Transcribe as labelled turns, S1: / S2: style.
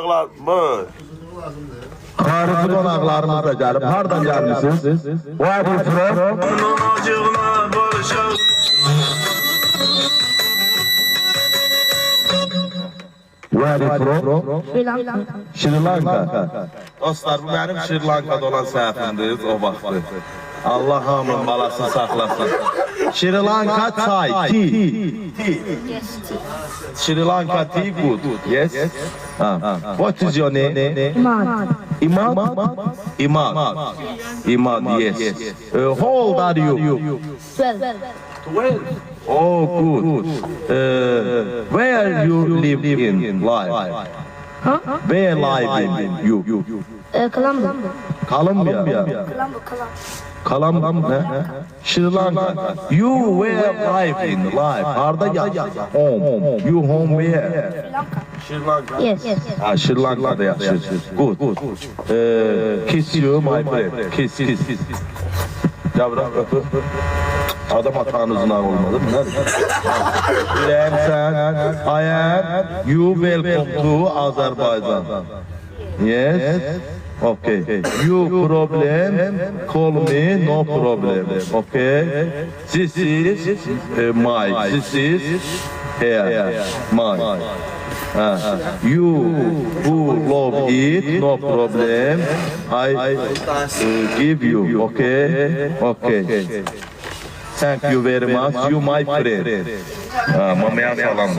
S1: Mı?
S2: Karısı konaklarımız da gelip, hardan gelmişsiniz? Where are you from? Where are you from? Sri Lanka. Dostlar, bu benim Sri Lanka'da olan səhvimdir o vaxtı. Allah hamının balasını saxlasın. Sri Lanka çay, tea. Sri Lanka tea good, yes? What is your name? Imad? Imad, yes. How old are you?
S3: 12.
S2: Oh, good. Where you live in life? Where live in you?
S3: Colombia.
S2: Colombia. Colombia. Sri Lanka. You where live in life? Harda ya? Home. You home where?
S1: Sri Lanka.
S3: Yes.
S2: Sri Lanka'da yaşıyorsun. Good. Kiss you my friend. Kiss. Ya bırak öpü. Adam hatanızın olmadı mı? Bilem sen. I am. You welcome to Azerbaijan. Yes. Okay. You problem. Call me. No problem. Okay. This is my. This is here. My. You who love it, no problem. I give you, okay. Thank you very much. You my friend. Mamaya salam.